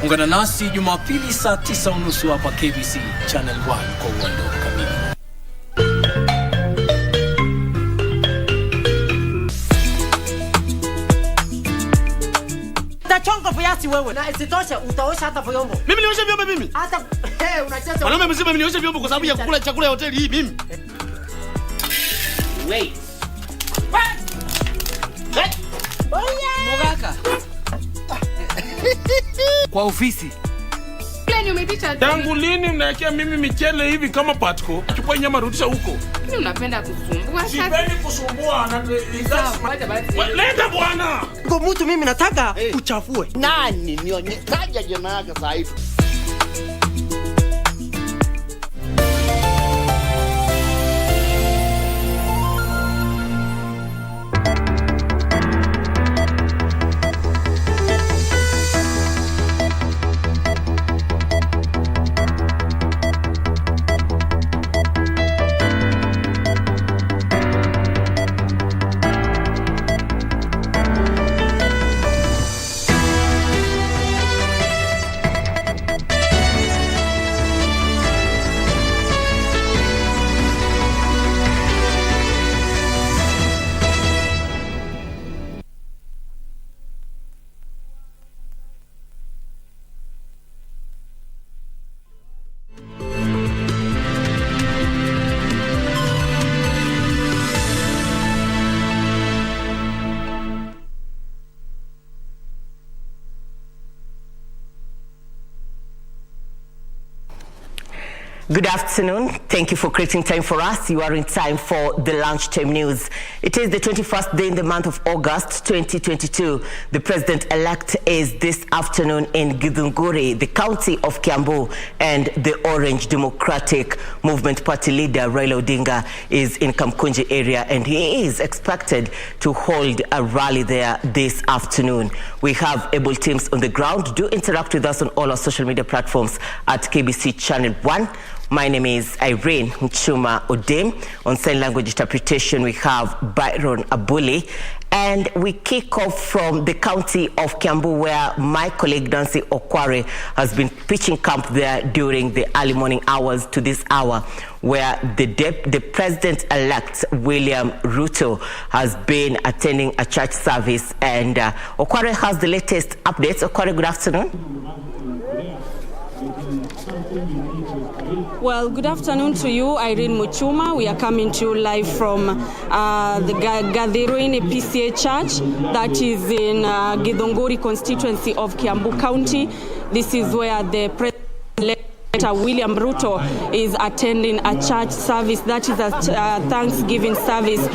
Ungana nasi Jumapili saa 9:30 hapa KBC Channel 1 kwa uondo kamili. Chongo viasi wewe. Na isitoshe utaosha hata vyombo. Mimi nioshe vyombo mimi? Hata unacheza. Mwanaume mzima nioshe vyombo kwa sababu ya kukula chakula ya hoteli hii mimi. Wait. Mogaka. Kwa ofisi. Plani umepita. Tangu lini mnaekea mimi michele hivi kama patko? Chukua nyama rudisha huko. Mimi unapenda kusumbua. Sipendi kusumbua na leta bwana. Kwa mtu mimi nataka uchafue. Nani nionyekaje jana yake sasa hivi? Good afternoon. Thank you for creating time for us. You are in time for the Lunchtime News. It is the 21st day in the month of August 2022. The president-elect is this afternoon in Githunguri, the county of Kiambu, and the Orange Democratic Movement Party leader Raila Odinga is in Kamkunji area, and he is expected to hold a rally there this afternoon. We have able teams on the ground. Do interact with us on all our social media platforms at KBC Channel 1. My name is Irene Muchuma Odem. On sign language interpretation, we have Byron Abuli. And we kick off from the county of Kiambu, where my colleague Nancy Okware has been pitching camp there during the early morning hours to this hour, where the president-elect William Ruto has been attending a church service. And Okware has the latest updates. Okware, good afternoon. Well, good afternoon to you, Irene Muchuma. We are coming to you live from the Irene PCA Church that is in Githunguri constituency of Kiambu County. This is where the President William Ruto is attending a church service. That is a Thanksgiving service.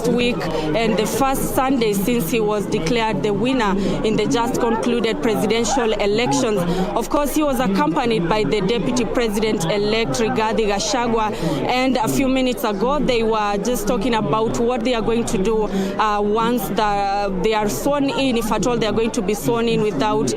Week and the first Sunday since he was declared the winner in the just concluded presidential elections. Of course, he was accompanied by the Deputy President-elect Rigathi Gachagua, and a few minutes ago they were just talking about what they are going to do once they are sworn in, if at all they are going to be sworn in without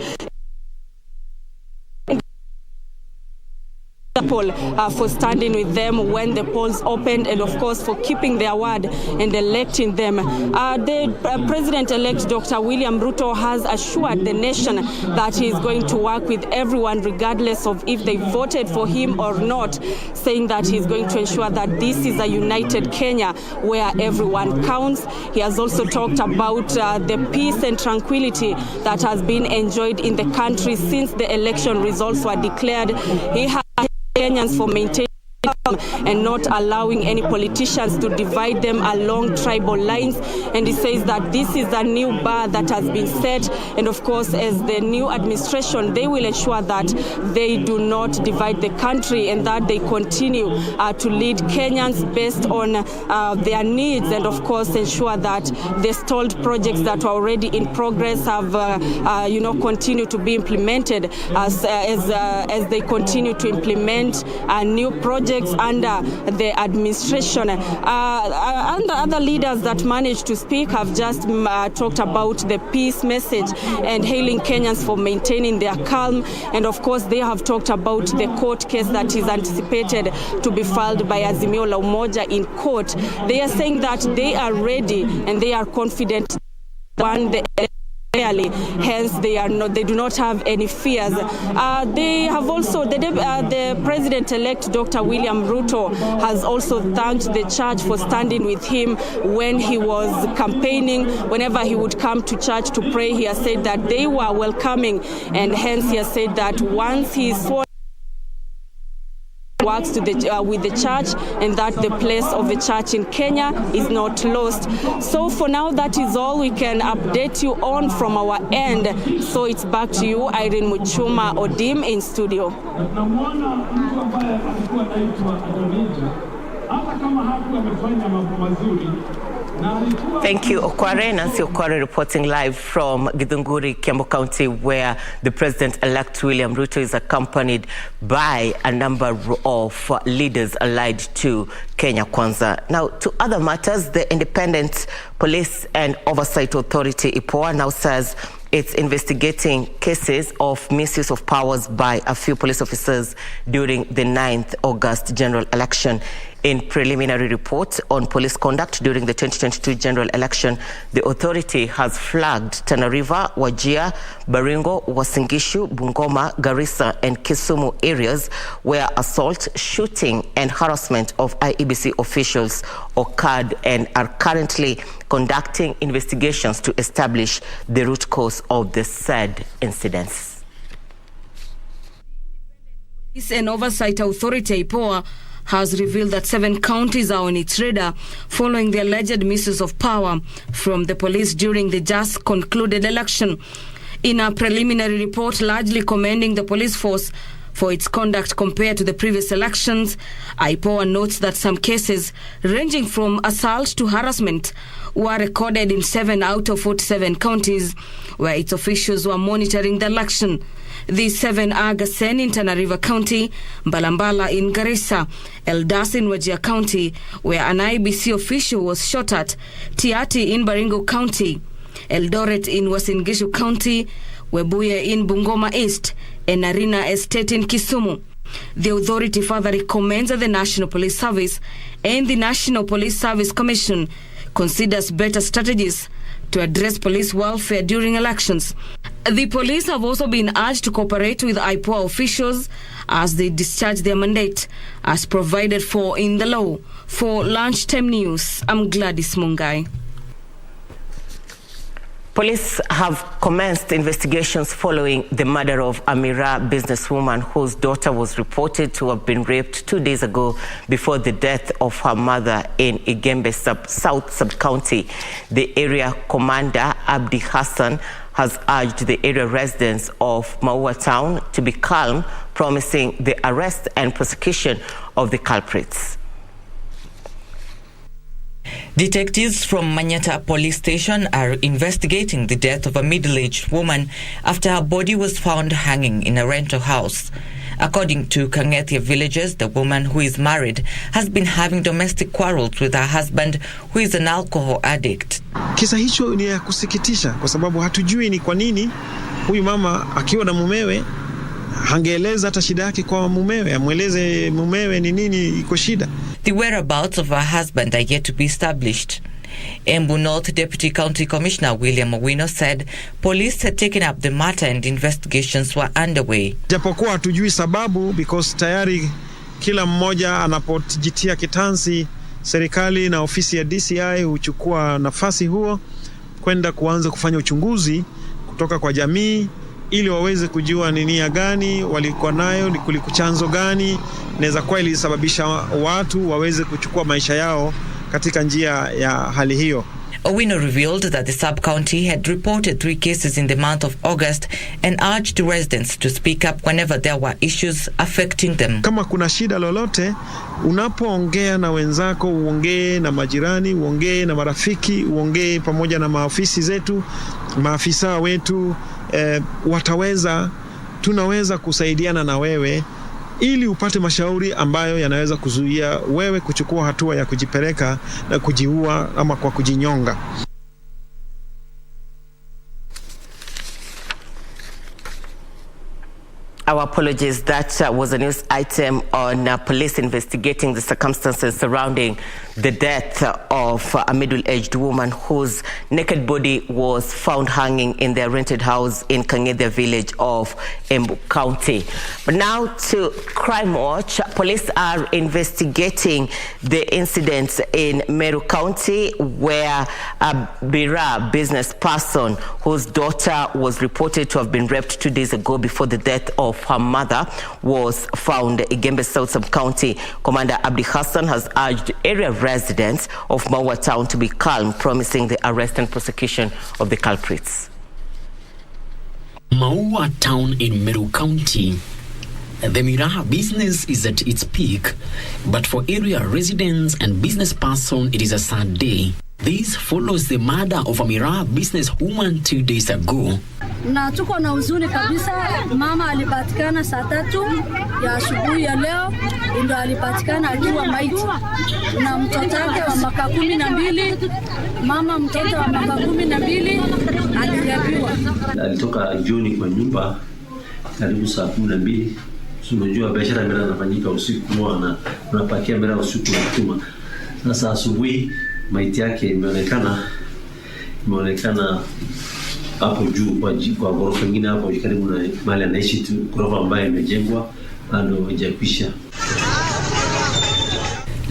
for standing with them when the polls opened, and of course for keeping their word and electing them. The President-elect Dr. William Ruto has assured the nation that he is going to work with everyone regardless of if they voted for him or not, saying that he is going to ensure that this is a united Kenya where everyone counts. He has also talked about the peace and tranquility that has been enjoyed in the country since the election results were declared. He has Kenyans for maintaining and not allowing any politicians to divide them along tribal lines. And he says that this is a new bar that has been set. And of course, as the new administration, they will ensure that they do not divide the country and that they continue to lead Kenyans based on their needs, and of course ensure that the stalled projects that are already in progress have continue to be implemented as they continue to implement new projects under the administration. And other leaders that managed to speak have just talked about the peace message and hailing Kenyans for maintaining their calm. And of course, they have talked about the court case that is anticipated to be filed by Azimio la Umoja in court. They are saying that they are ready and they are confident when the Rarely, hence they do not have any fears. They have also the President-elect Dr. William Ruto has also thanked the church for standing with him when he was campaigning. Whenever he would come to church to pray, he has said that they were welcoming, and hence he has said that once he sworn works with the church, and that the place of the church in Kenya is not lost. So for now, that is all we can update you on from our end. So it's back to you, Irene Muchuma Odim in studio. Thank you, Okware. Nancy Okware reporting live from Githunguri, Kiambu County, where the President-elect William Ruto is accompanied by a number of leaders allied to Kenya Kwanza. Now, to other matters, the Independent Police and Oversight Authority, IPOA, now says it's investigating cases of misuse of powers by a few police officers during the 9th August general election. In preliminary report on police conduct during the 2022 general election, the authority has flagged Tana River, Wajir, Baringo, Uasin Gishu, Bungoma, Garissa and Kisumu areas where assault, shooting and harassment of IEBC officials occurred, and are currently conducting investigations to establish the root cause of the said incidents. Police and Oversight Authority, IPOA, has revealed that 7 counties are on its radar following the alleged misuse of power from the police during the just concluded election. In a preliminary report largely commending the police force for its conduct compared to the previous elections, IPOA notes that some cases ranging from assault to harassment were recorded in 7 out of 47 counties where its officials were monitoring the election. These 7 are Gasen in Tana River County, Mbalambala in Garissa, Eldas in Wajir County, where an IBC official was shot at, Tiati in Baringo County, Eldoret in Uasin Gishu County, Webuye in Bungoma East, and Arena Estate in Kisumu. The authority further recommends that the National Police Service and the National Police Service Commission considers better strategies to address police welfare during elections. The police have also been urged to cooperate with IPOA officials as they discharge their mandate as provided for in the law. For Lunchtime News, I'm Gladys Mungai. Police have commenced investigations following the murder of Amira businesswoman whose daughter was reported to have been raped 2 days ago before the death of her mother in Igembe South Sub-County. The area commander, Abdi Hassan, has urged the area residents of Maua Town to be calm, promising the arrest and prosecution of the culprits. Detectives from Manyata Police Station are investigating the death of a middle-aged woman after her body was found hanging in a rental house. According to Kangethia villagers, the woman, who is married, has been having domestic quarrels with her husband, who is an alcohol addict. Kisa hicho ni ya kusikitisha kwa sababu hatujui ni kwa nini huyu mama akiwa na mumewe hangeeleza hata shida yake kwa mumewe, amweleze mumewe ni nini iko shida. The whereabouts of her husband are yet to be established. Embu North Deputy County Commissioner William Owino said police had taken up the matter and investigations were underway. Japokuwa hatujui sababu, because tayari kila mmoja anapojitia kitansi, serikali na ofisi ya DCI huchukua nafasi huo kwenda kuanza kufanya uchunguzi kutoka kwa jamii ili waweze kujua ni nia gani walikuwa nayo, ni chanzo gani inaweza kuwa ilisababisha watu waweze kuchukua maisha yao katika njia ya hali hiyo. Owino revealed that the sub-county had reported 3 cases in the month of August and urged residents to speak up whenever there were issues affecting them. Kama kuna shida lolote, unapoongea na wenzako, uongee na majirani, uongee na marafiki, uongee pamoja na maafisi zetu, maafisa wetu, tunaweza kusaidiana na wewe ili upate mashauri ambayo yanaweza kuzuia wewe kuchukua hatua ya kujipeleka na kujiua ama kwa kujinyonga. Our apologies. That was a news item on police investigating the circumstances surrounding the death of a middle-aged woman whose naked body was found hanging in their rented house in Kangethia village of Embu County. But now to Crime Watch. Police are investigating the incidents in Meru County where a Bira business person whose daughter was reported to have been raped 2 days ago before the death of her mother was found. Igembe South Sub-County Commander Abdi Hassan has urged area residents of Maua Town to be calm, promising the arrest and prosecution of the culprits. Maua Town in Meru County. The Miraha business is at its peak, but for area residents and business person, it is a sad day. This follows the murder of a Miraha businesswoman 2 days ago. Na tuko na huzuni kabisa. Mama alipatikana saa 3 ya asubuhi ya leo, ndio alipatikana akiwa maiti na mtoto wake wa miaka 12. Mama mtoto wa miaka 12 alijeruhiwa. Alitoka jioni kwa nyumba karibu saa 12. Unajua biashara mera inafanyika usiku, na unapakia mera usiku na kutuma. Sasa asubuhi maiti yake imeonekana hapo juu kwa ghorofa nyingine hapo karibu na mahali anaishi tu, ghorofa ambayo imejengwa bado haijakwisha.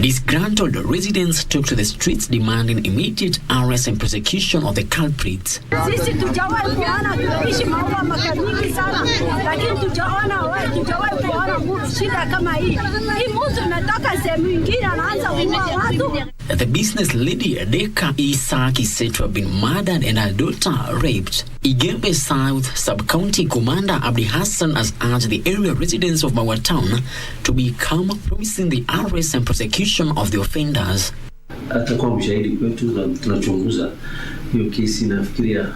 Disgruntled residents took to the streets demanding immediate arrest and prosecution of the culprits. Sisi tujawahi kuona tunaishi Maua miaka mingi sana, lakini tujawahi kuona shida kama hii. Hii mtu anatoka sehemu nyingine anaanza kuua watu. The business lady Deka Isaki is said to have been murdered and her daughter raped. Igembe South Sub-County Commander Abdi Hassan has urged the area residents of Maua Town to be calm, promising the arrest and prosecution of the offenders. Atakuwa mshahidi kwetu na tunachunguza hiyo kesi. Nafikiria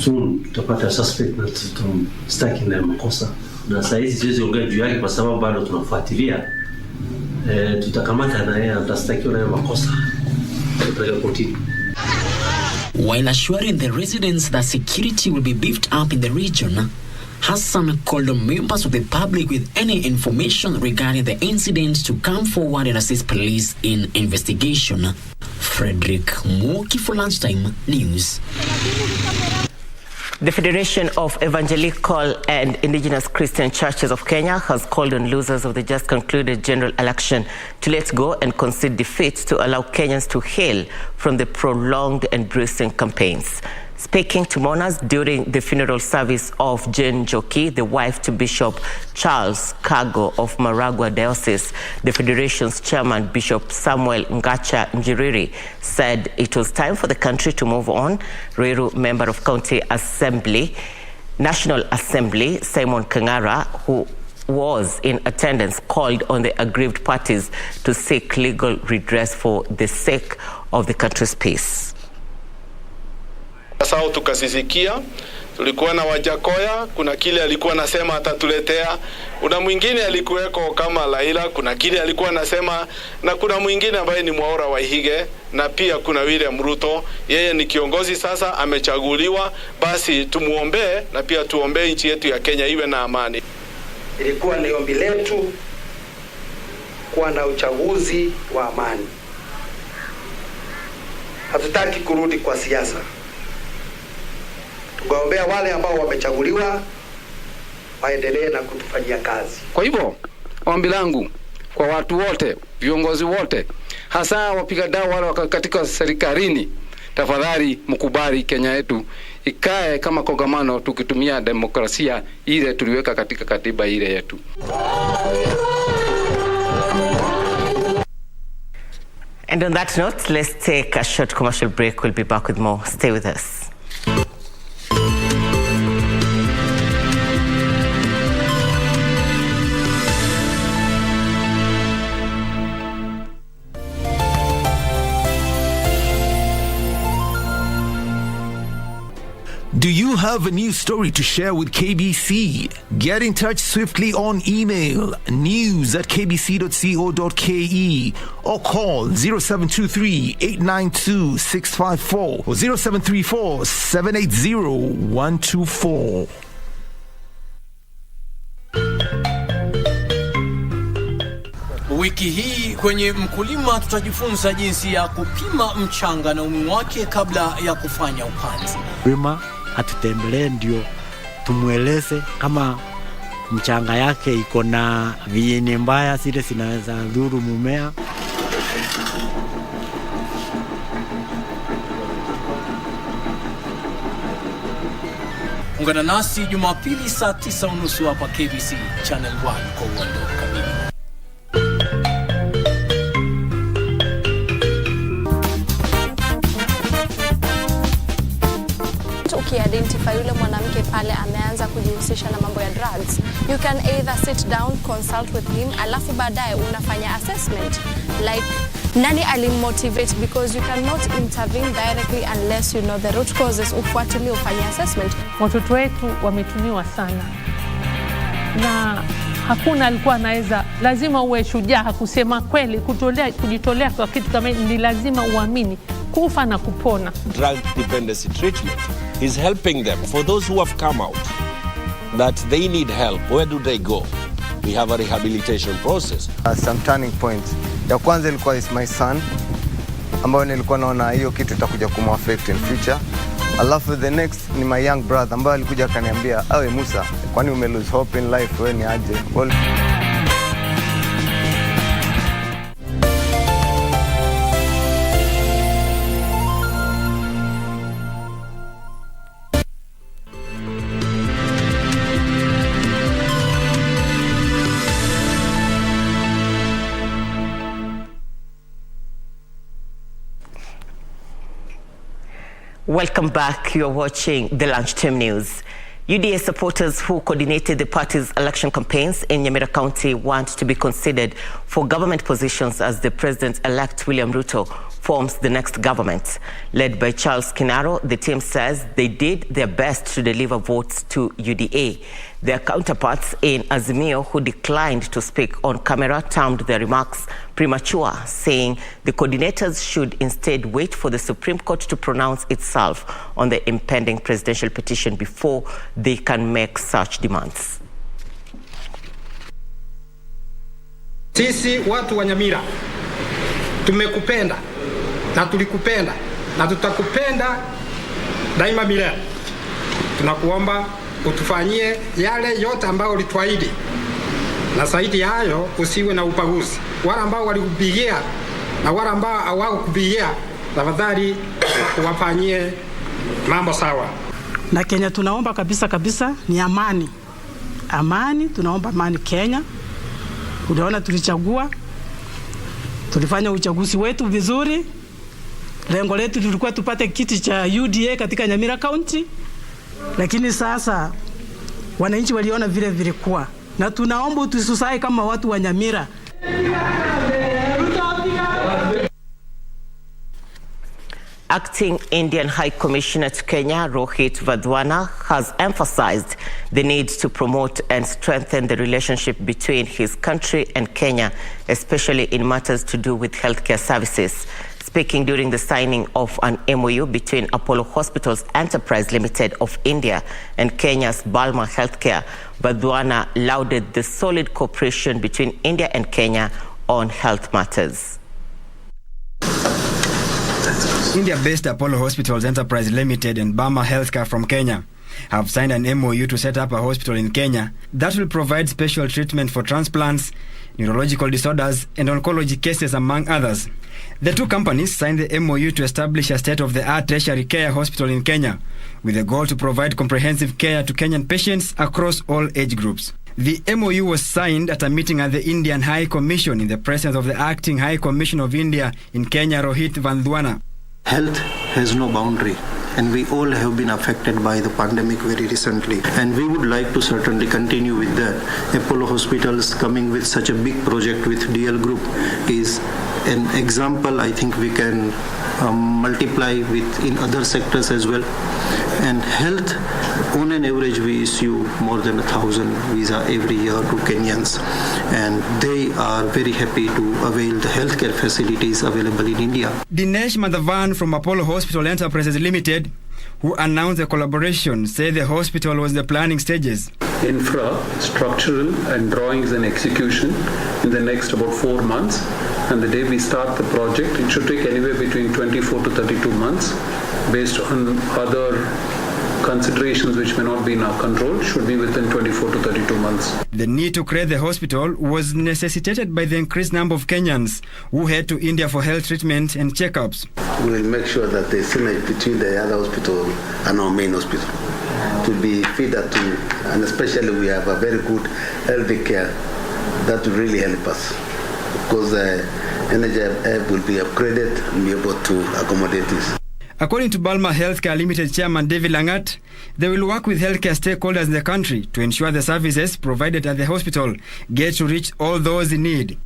soon tutapata suspect na tutamstaki na makosa, na saa hizi siwezi ongea juu yake kwa sababu bado tunafuatilia. Tutakamata na yeye, atastakiwa na makosa tutapeleka kotini. While assuring the residents that security will be beefed up in the region, Hassan called on members of the public with any information regarding the incident to come forward and assist police in investigation. Frederick Mwoki for Lunchtime News. The Federation of Evangelical and Indigenous Christian Churches of Kenya has called on losers of the just concluded general election to let go and concede defeat to allow Kenyans to heal from the prolonged and bruising campaigns. Speaking to mourners during the funeral service of Jane Njoki, the wife to Bishop Charles Kago of Maragua Diocese, the Federation's chairman, Bishop Samuel Ngacha Njiriri, said it was time for the country to move on. Ruiru member of County Assembly, National Assembly, Simon Kangara, who was in attendance, called on the aggrieved parties to seek legal redress for the sake of the country's peace. Sasa tukasisikia, tulikuwa na Wajakoya, kuna kile alikuwa anasema atatuletea, kuna mwingine alikuweko kama Laila, kuna kile alikuwa anasema, na kuna mwingine ambaye ni Mwaura Waihige, na pia kuna William Ruto. Yeye ni kiongozi sasa, amechaguliwa, basi tumuombee na pia tuombee nchi yetu ya Kenya iwe na amani. Ilikuwa ni ombi letu kuwa na uchaguzi wa amani. Hatutaki kurudi kwa siasa. Tugombea wale ambao wamechaguliwa waendelee na kutufanyia kazi. Kwa hivyo ombi langu kwa watu wote, viongozi wote, hasa wapiga dau wale katika serikalini, tafadhali mkubali Kenya yetu ikae kama kongamano, tukitumia demokrasia ile tuliweka katika katiba ile yetu. And on that note, let's take a short commercial break. We'll be back with more. Stay with us. Do you have a news story to share with KBC? Get in touch swiftly on email news@kbc.co.ke or call 0723-892-654 or 0734-780-124. Wiki hii kwenye Mkulima tutajifunza jinsi ya kupima mchanga na umuhimu wake kabla ya kufanya upanzi. Wima atutembelee ndio tumueleze kama mchanga yake iko na viini mbaya zile zinaweza dhuru mumea. Ungana nasi Jumapili saa 9:30 hapa KBC Channel 1 kwa uondo kamili. Ukiidentify yule mwanamke pale ameanza kujihusisha na mambo ya drugs, you can either sit down, consult with him, alafu baadaye unafanya assessment like nani alimmotivate, because you cannot intervene directly unless you know the root causes. Ufuatilie, ufanye assessment. Watoto wetu wametumiwa sana na hakuna alikuwa anaweza, lazima uwe shujaa kusema kweli, kujitolea kwa kitu kama ni lazima uamini kufa na kupona. Drug dependency treatment is helping them. For those who have come out that they need help, where do they go? We have a rehabilitation process. Some turning points. Ya kwanza ilikuwa is my son, ambayo nilikuwa naona hiyo kitu itakuja kumaffect in future. Alafu the next ni my young brother, ambaye alikuja akaniambia, "Awe Musa, kwani ume lose hope in life, wewe ni aje?" Well, Welcome back. You're watching the Lunchtime News. UDA supporters who coordinated the party's election campaigns in Nyamira County want to be considered for government positions as the President-elect William Ruto forms the next government. Led by Charles Kinaro, the team says they did their best to deliver votes to UDA. Their counterparts in Azimio, who declined to speak on camera, termed their remarks premature, saying the coordinators should instead wait for the Supreme Court to pronounce itself on the impending presidential petition before they can make such demands. Sisi watu wa Nyamira tumekupenda na tulikupenda na tutakupenda daima milele. Tunakuomba utufanyie yale yote ambayo ulituahidi, na zaidi ya hayo usiwe na ubaguzi. Wale ambao walikupigia na wale ambao hawakupigia, tafadhali uwafanyie mambo sawa. Na Kenya tunaomba kabisa ni amani. Amani, tunaomba amani Kenya. Unaona tulichagua, tulifanya uchaguzi wetu vizuri. Lengo letu lilikuwa tupate kiti cha UDA katika Nyamira County. Lakini sasa wananchi waliona vile vilikuwa, na tunaomba tususai kama watu wa Nyamira. Acting Indian High Commissioner to Kenya, Rohit Vadwana, has emphasized the need to promote and strengthen the relationship between his country and Kenya, especially in matters to do with healthcare services. Speaking during the signing of an MOU between Apollo Hospitals Enterprise Limited of India and Kenya's Balma Healthcare, Vadwana lauded the solid cooperation between India and Kenya on health matters. India-based Apollo Hospitals Enterprise Limited and Balma Healthcare from Kenya have signed an MOU to set up a hospital in Kenya that will provide special treatment for transplants, neurological disorders, and oncology cases, among others. The two companies signed the MOU to establish a state-of-the-art tertiary care hospital in Kenya, with a goal to provide comprehensive care to Kenyan patients across all age groups. The MOU was signed at a meeting at the Indian High Commission in the presence of the Acting High Commissioner of India in Kenya, Rohit Vadwana. Health has no boundary, and we all have been affected by the pandemic very recently, and we would like to certainly continue with that. Apollo Hospitals coming with such a big project with DL Group is an example. I think we can multiply with in other sectors as well. And health, on an average, we issue more than 1,000 visa every year to Kenyans, and they are very happy to avail the healthcare facilities available in India. Dinesh Madhavan from Apollo Hospital Enterprises Limited, who announced the collaboration, said the hospital was in the planning stages. infra, structural and drawings and execution in the next about 4 months. And the day we start the project, it should take anywhere between 24 to 32 months based on other considerations which may not be in our control, should be within 24 to 32 months. The need to create the hospital was necessitated by the increased number of Kenyans who head to India for health treatment and checkups. We will make sure that the synergy between the other hospital and our main hospital to be feeder to, and especially we have a very good health care that will really help us, because the energy will be upgraded and be able to accommodate this. According to Balma Healthcare Limited Chairman David Langat, they will work with healthcare stakeholders in the country to ensure the services provided at the hospital get to reach all those in need.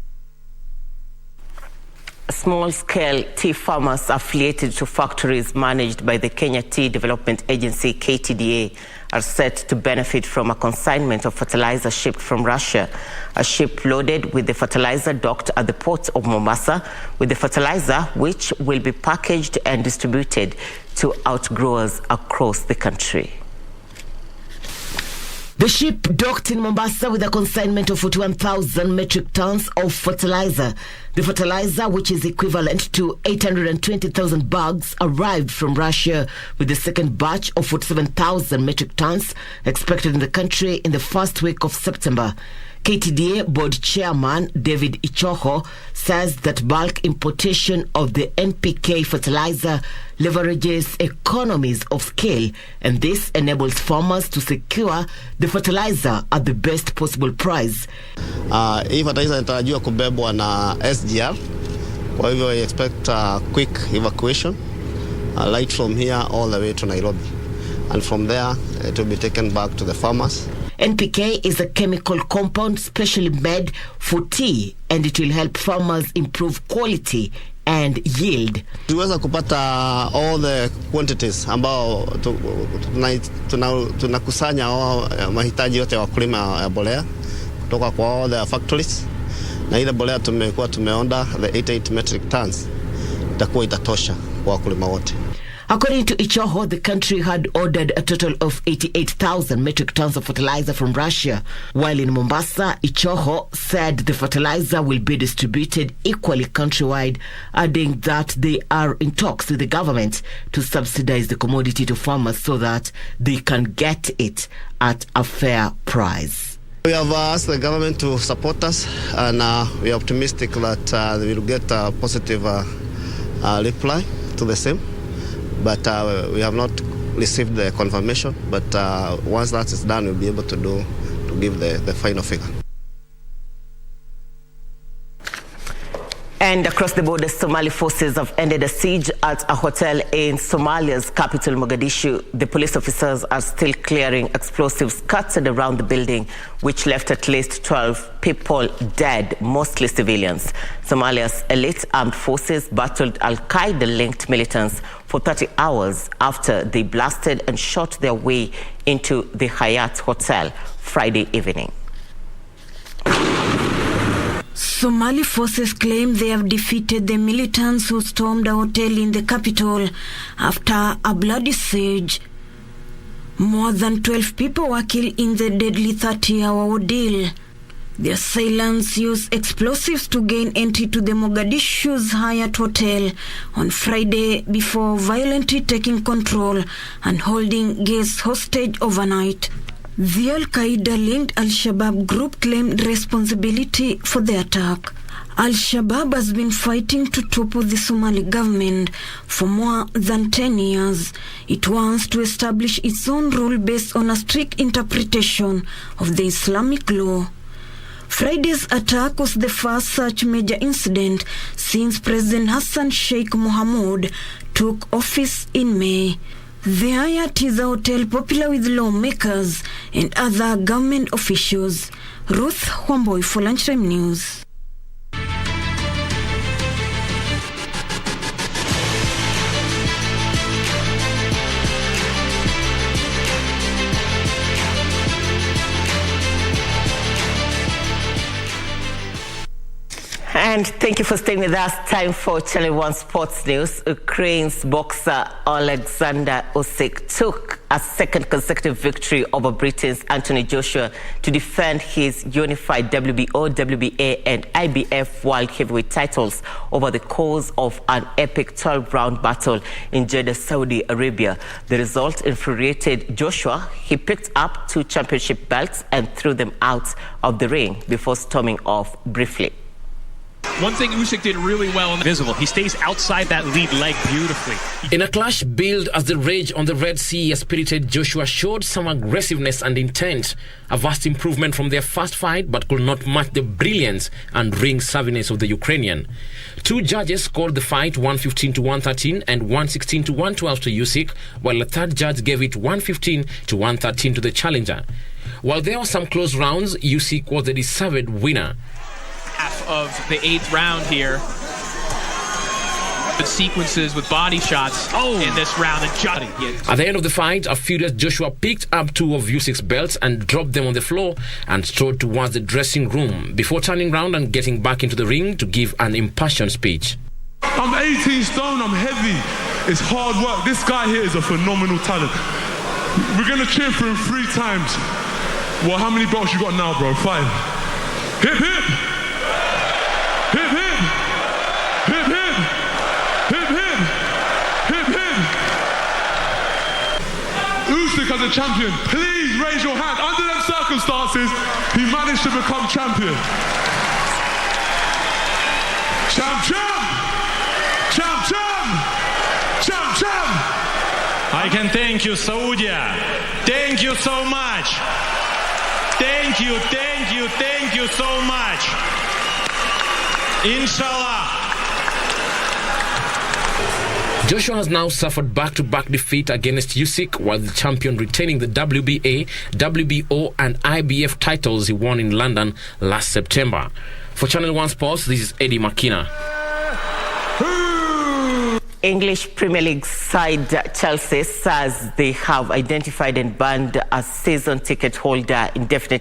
Small-scale tea farmers affiliated to factories managed by the Kenya Tea Development Agency, KTDA, are set to benefit from a consignment of fertilizer shipped from Russia. A ship loaded with the fertilizer docked at the port of Mombasa with the fertilizer, which will be packaged and distributed to outgrowers across the country. The ship docked in Mombasa with a consignment of 41,000 metric tons of fertilizer. The fertilizer, which is equivalent to 820,000 bags, arrived from Russia with the second batch of 47,000 metric tons expected in the country in the first week of September. KTDA board chairman David Ichoho says that bulk importation of the NPK fertilizer leverages economies of scale, and this enables farmers to secure the fertilizer at the best possible price. Hii fertilizer inatarajiwa kubebwa na SGR, kwa hivyo I expect quick evacuation right from here all the way to Nairobi, and from there it will be taken back to the farmers. NPK is a chemical compound specially made for tea, and it will help farmers improve quality and yield. Tuweza kupata all the quantities ambao tunakusanya mahitaji yote ya wakulima ya mbolea kutoka kwa all the factories, na ile mbolea tumeonda the 88 metric tons itakuwa itatosha kwa wakulima wote. According to Ichoho, the country had ordered a total of 88,000 metric tons of fertilizer from Russia. While in Mombasa, Ichoho said the fertilizer will be distributed equally countrywide, adding that they are in talks with the government to subsidize the commodity to farmers so that they can get it at a fair price. We have asked the government to support us, and we are optimistic that we will get a positive reply to the same. But we have not received the confirmation. But once that is done, we'll be able to give the final figure. And across the border, Somali forces have ended a siege at a hotel in Somalia's capital, Mogadishu. The police officers are still clearing explosives scattered around the building, which left at least 12 people dead, mostly civilians. Somalia's elite armed forces battled Al-Qaeda-linked militants for 30 hours after they blasted and shot their way into the Hyatt Hotel Friday evening. Somali forces claim they have defeated the militants who stormed a hotel in the capital after a bloody siege. More than 12 people were killed in the deadly 30-hour ordeal. The assailants used explosives to gain entry to the Mogadishu's Hyatt Hotel on Friday before violently taking control and holding guests hostage overnight. The Al-Qaeda-linked Al-Shabaab group claimed responsibility for the attack. Al-Shabaab has been fighting to topple the Somali government for more than 10 years. It wants to establish its own rule based on a strict interpretation of the Islamic law. Friday's attack was the first such major incident since President Hassan Sheikh Mohamud took office in May. The Hyatt is a hotel popular with lawmakers and other government officials. Ruth Wamboy for Lunchtime News. And thank you for staying with us. Time for Channel 1 Sports News. Ukraine's boxer Alexander Usyk took a second consecutive victory over Britain's Anthony Joshua to defend his unified WBO, WBA and IBF World Heavyweight titles over the course of an epic 12-round battle in Jeddah, Saudi Arabia. The result infuriated Joshua. He picked up 2 championship belts and threw them out of the ring before storming off briefly. One thing Usyk did really well in the visible, he stays outside that lead leg beautifully. In a clash billed as the rage on the Red Sea, a spirited Joshua showed some aggressiveness and intent, a vast improvement from their first fight, but could not match the brilliance and ring savviness of the Ukrainian. 2 judges scored the fight 115 to 113 and 116 to 112 to Usyk, while a third judge gave it 115 to 113 to the challenger. While there were some close rounds, Usyk was the deserved winner. Half of the 8th round here. The sequences with body shots in this round. At the end of the fight, a furious Joshua picked up 2 of Usyk's belts and dropped them on the floor and strode towards the dressing room before turning round and getting back into the ring to give an impassioned speech. I'm 18 stone, I'm heavy. It's hard work. This guy here is a phenomenal talent. We're going to cheer for him 3 times. Well, how many belts you got now, bro? 5. Hip, hip. Hip, hip. Hip, hip. Hip, hip. Hip, hip. Usyk as a champion, please raise your hand. Under them circumstances, he managed to become champion. Champ, champ. Champ, champ. Champ, champ. I can thank you, Saudi. Thank you so much. Thank you, thank you, thank you so much. Inshallah. Joshua has now suffered back-to-back defeat against Usyk, while the champion retaining the WBA, WBO and IBF titles he won in London last September. For Channel 1 Sports, this is Eddie Makina. English Premier League side Chelsea says they have identified and banned a season ticket holder indefinitely